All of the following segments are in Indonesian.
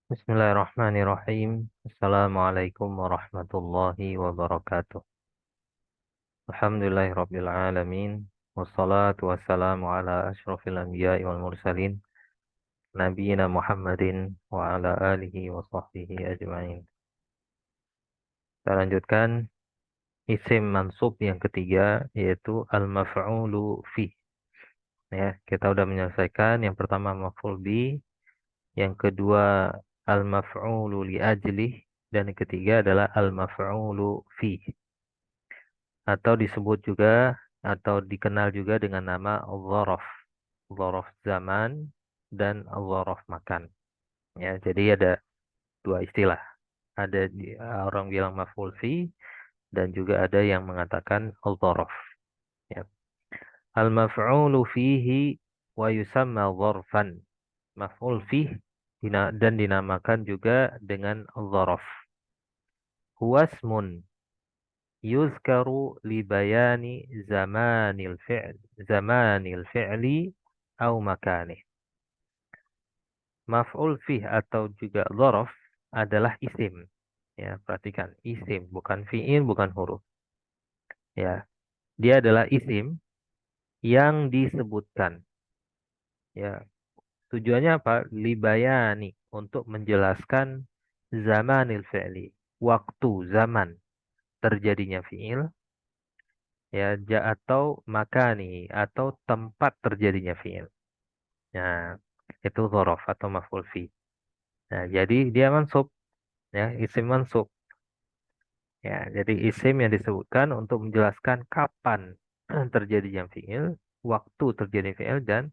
Bismillahirrahmanirrahim. Assalamualaikum warahmatullahi wabarakatuh. Alhamdulillahirabbil alamin. Wassalatu wassalamu ala asyrofil anbiya'i wal mursalin nabiyina Muhammadin wa ala alihi wa sahbihi ajma'in. Kita lanjutkan isim mansub yang ketiga yaitu al-maf'ulu fi. Ya, kita sudah menyelesaikan yang pertama maf'ul bi, yang kedua al-maf'ulu li ajlih, dan yang ketiga adalah al-maf'ulu fi, atau disebut juga atau dikenal juga dengan nama dzaraf. Dzaraf zaman dan dzaraf makan. Ya, jadi ada dua istilah. Ada orang bilang maf'ul fi dan juga ada yang mengatakan dzaraf. Ya. Al-maf'ulu fihi wa yusamma dzarfan. Maf'ul fi dan dinamakan juga dengan dzaraf. Huwa ismun yuzkaru li bayani zamanil fi'li au makanih. Maf'ul fih atau juga dzaraf adalah isim. Ya, perhatikan, isim, bukan fi'il, bukan huruf. Ya, dia adalah isim yang disebutkan. Ya, tujuannya apa? Libayani, untuk menjelaskan zamanil fi'li, waktu, zaman terjadinya fi'il, ya, atau makani, atau tempat terjadinya fi'il. Nah, itu dzaraf atau maf'ul fi. Nah, jadi dia mansub, ya, isim mansub. Ya, jadi isim yang disebutkan untuk menjelaskan kapan terjadinya fi'il, waktu terjadi fi'il, dan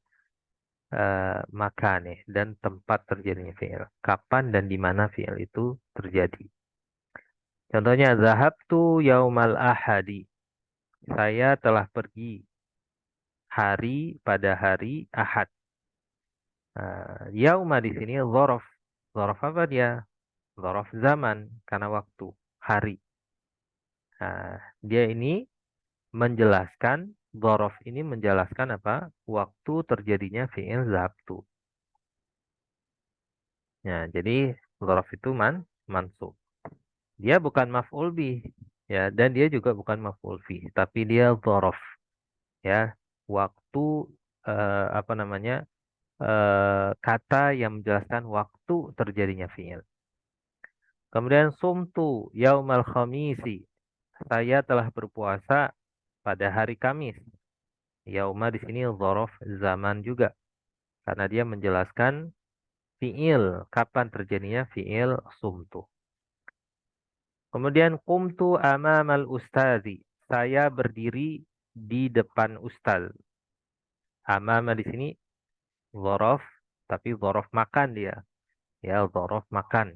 makane, dan tempat terjadinya fi'il. Kapan dan di mana fi'il itu terjadi. Contohnya, zahabtu yaumal ahadi. Saya telah pergi pada hari Ahad. Yauma di sini dzaraf. Dzaraf apa dia? Dzaraf zaman, karena waktu, hari. Dia ini menjelaskan, dzaraf ini menjelaskan apa? Waktu terjadinya fi'il zahabtu. Ya, jadi dzaraf itu mansub. Dia bukan maf'ul bih, ya, dan dia juga bukan maf'ul fi, tapi dia dzaraf. Ya, waktu, apa namanya? Kata yang menjelaskan waktu terjadinya fi'il. Kemudian sumtu yaumal khamisi. Saya telah berpuasa pada hari Kamis. Yauma di sini dzaraf zaman juga, karena dia menjelaskan fiil, kapan terjadinya fiil sumtu. Kemudian qumtu amamal ustazi. Saya berdiri di depan ustaz. Amama di sini dzaraf, tapi dzaraf makan dia. Ya, dzaraf makan.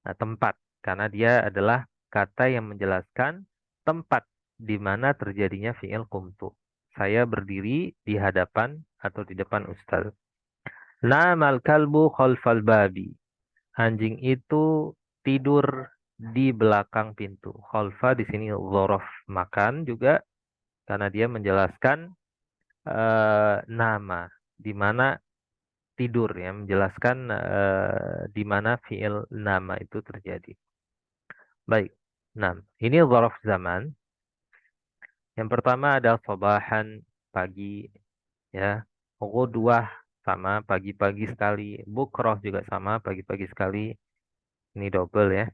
Nah, tempat, karena dia adalah kata yang menjelaskan tempat di mana terjadinya fiil qumtu. Saya berdiri di hadapan atau di depan ustaz. Namal kalbu khalfal babi. Anjing itu tidur di belakang pintu. Khalfa di sini dzaraf makan juga, karena dia menjelaskan nama di mana tidur, ya, menjelaskan di mana fiil nama itu terjadi. Baik. Nah, ini dzaraf zaman. Yang pertama adalah sabahan, pagi, ya. Ghudwah sama pagi-pagi sekali. Bukroh juga sama pagi-pagi sekali. Ini double, ya.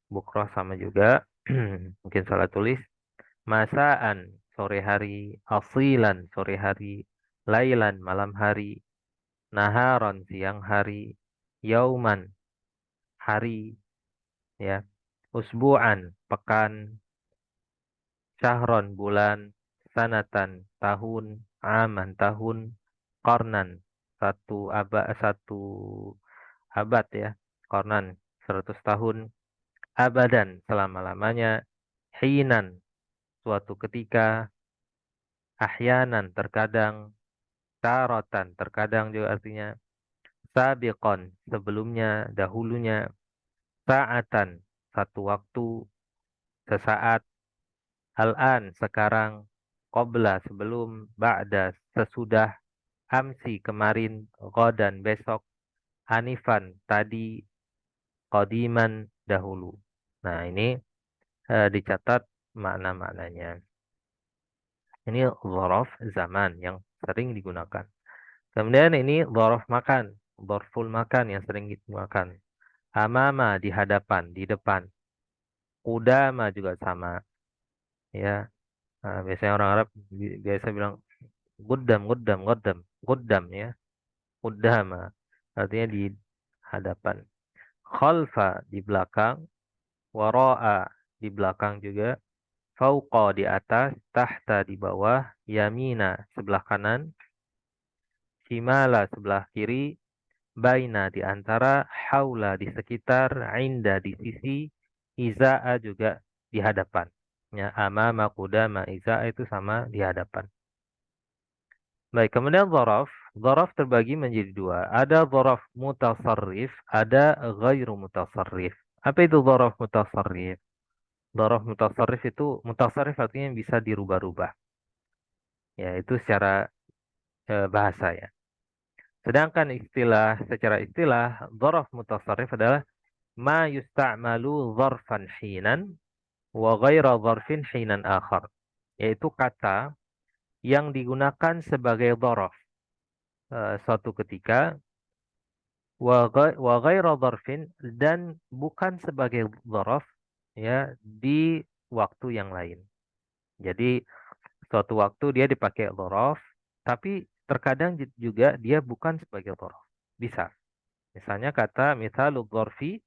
Bukroh sama juga. Mungkin salah tulis. Masaan, sore hari. Asilan, sore hari. Lailan, malam hari. Naharon, siang hari. Yauman, hari, ya. Usbu'an, pekan. Syahron, bulan. Sanatan, tahun. Aman, tahun. Qarnan, satu abad, ya. Qarnan, 100 tahun. Abadan, selama-lamanya. Hinan, suatu ketika. Ahyanan, terkadang. Tarotan, terkadang juga artinya. Sabiqon, sebelumnya, dahulunya. Sa'atan, satu waktu, sesaat. Al-an, sekarang. Qobla, sebelum. Ba'da, sesudah. Amsi, kemarin. Ghadan, besok. Anifan, tadi. qadiman dahulu. Nah, ini dicatat makna-maknanya. Ini dzaraf zaman yang sering digunakan. Kemudian ini dzaraf makan, dzarful makan yang sering digunakan. Amama di hadapan, di depan. Qudama juga sama, ya. Nah, biasanya orang Arab biasa bilang guddam, guddam, guddam, guddam ya. Qudama artinya di hadapan. Khalfa di belakang, wara'a di belakang juga, fauqa di atas, tahta di bawah, yamina sebelah kanan, shimala sebelah kiri, baina di antara, haula di sekitar, inda di sisi, iza'a juga di hadapan. Ya, amama, qudama, iza'a itu sama di hadapan. Baik, kemudian dzaraf. Dzaraf terbagi menjadi dua. Ada dzaraf mutasarrif, ada ghairu mutasarrif. Apa itu dzaraf mutasarrif? Dzaraf mutasarrif itu, mutasarrif artinya bisa dirubah-rubah. Ya, itu secara bahasa ya. Sedangkan secara istilah, dzaraf mutasarrif adalah ma yusta'malu dzarfan hinan wa ghaira dzarfin hinan akhar. Yaitu kata yang digunakan sebagai dzaraf suatu ketika wa ghaira dzarfin dan bukan sebagai dzaraf ya di waktu yang lain. Jadi suatu waktu dia dipakai dzaraf tapi terkadang juga dia bukan sebagai dzaraf. Bisa. Misalnya kata mithalul dzarfi,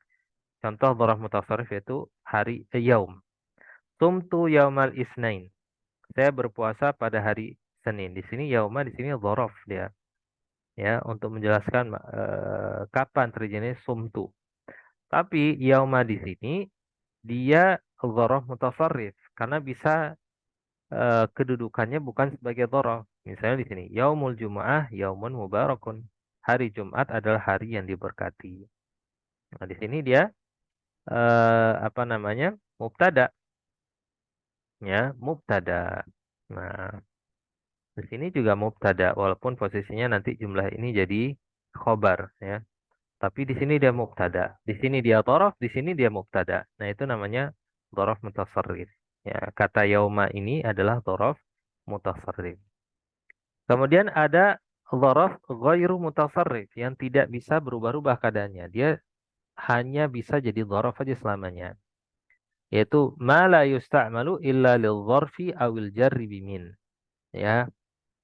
contoh dzaraf mutasarrif yaitu hari yaum. Sumtu yaumal isnain. Saya berpuasa pada hari Senin. Di sini yauma di sini dzaraf dia. Ya, untuk menjelaskan kapan terjadinya sumtu. Tapi yauma di sini dia dzaraf mutasarrif karena bisa kedudukannya bukan sebagai dzaraf. Misalnya di sini yaumul jumu'ah yaumun mubarakun. Hari Jumat adalah hari yang diberkati. Nah, di sini dia apa namanya? Mubtada, ya, mubtada. Nah, di sini juga mubtada walaupun posisinya nanti jumlah ini jadi khobar ya. Tapi di sini dia mubtada. Di sini dia dhorof, di sini dia mubtada. Nah, itu namanya dhorof mutasarrif. Ya, kata yauma ini adalah dhorof mutasarrif. Kemudian ada dhorof ghairu mutasarrif yang tidak bisa berubah-ubah keadaannya. Dia hanya bisa jadi dhorof aja selamanya. Yaitu ma la yusta'malu illa lil dzarfi awil jarri bimin. Ya,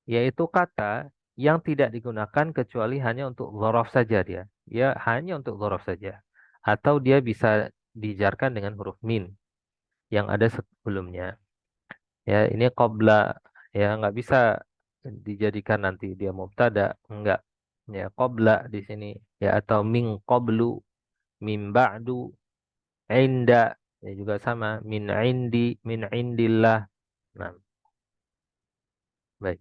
yaitu kata yang tidak digunakan kecuali hanya untuk dzaraf saja dia. Ya, hanya untuk dzaraf saja. Atau dia bisa dijarkan dengan huruf min yang ada sebelumnya. Ya, ini qabla, ya nggak bisa dijadikan nanti dia mubtada, enggak. Ya, qabla di sini ya, atau min qablu, min ba'du, inda ya juga sama, min indi, min indillah. Nah, baik.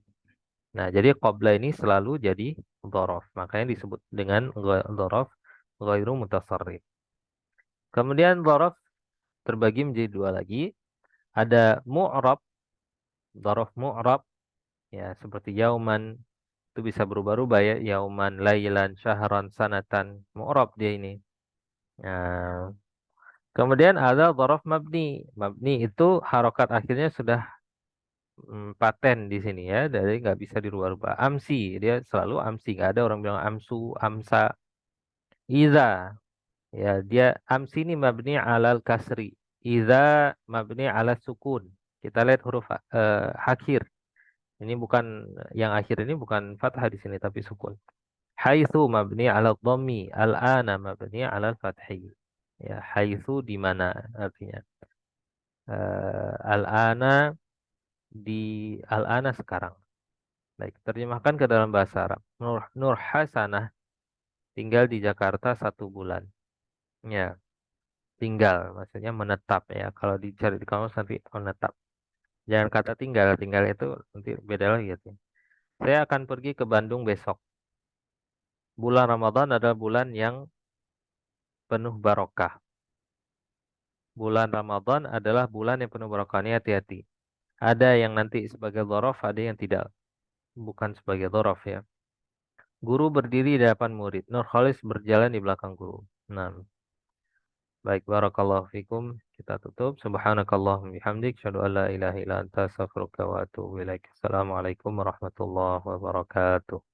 Nah, jadi qabla ini selalu jadi dhorof. Makanya disebut dengan dhorof ghairu mutasarrif. Kemudian dhorof terbagi menjadi dua lagi. Ada mu'rab, dhorof mu'rab. Ya, seperti yauman. Itu bisa berubah-ubah ya. Yauman, lailan, syahran, sanatan. Mu'rab dia ini. Nah, kemudian ada dhorof mabni. Mabni itu harokat akhirnya sudah paten di sini ya, dari nggak bisa dirubah-rubah. Amsi, dia selalu amsi, nggak ada orang bilang amsu, amsa. Iza, ya dia amsi ini mabni alal kasri. Iza mabni ala sukun. Kita lihat huruf akhir. Ini bukan yang akhir ini bukan fathah di sini tapi sukun. Haitsu mabni ala dhammi, al-ana mabni ala fathi. Ya, haitsu di mana artinya. Al-ana di al-ana sekarang. Baik, terjemahkan ke dalam bahasa Arab. Nur Hasanah tinggal di Jakarta 1 bulan. Ya, tinggal, maksudnya menetap ya. Kalau dicari di kamus nanti menetap. Jangan kata tinggal, tinggal itu nanti beda lagi gitu. Saya akan pergi ke Bandung besok. Bulan Ramadan adalah bulan yang penuh barokah. Bulan Ramadan adalah bulan yang penuh barokah. Ini hati-hati. Ada yang nanti sebagai dhorof, ada yang tidak. Bukan sebagai dhorof ya. Guru berdiri di depan murid. Nurholis berjalan di belakang guru. Nah, Baik, barakallahu fikum. Kita tutup. Subhanakallahumma bihamdik. Asyhadu an la ilaha illa anta astaghfiruka wa atubu ilaik. Assalamualaikum warahmatullahi wabarakatuh.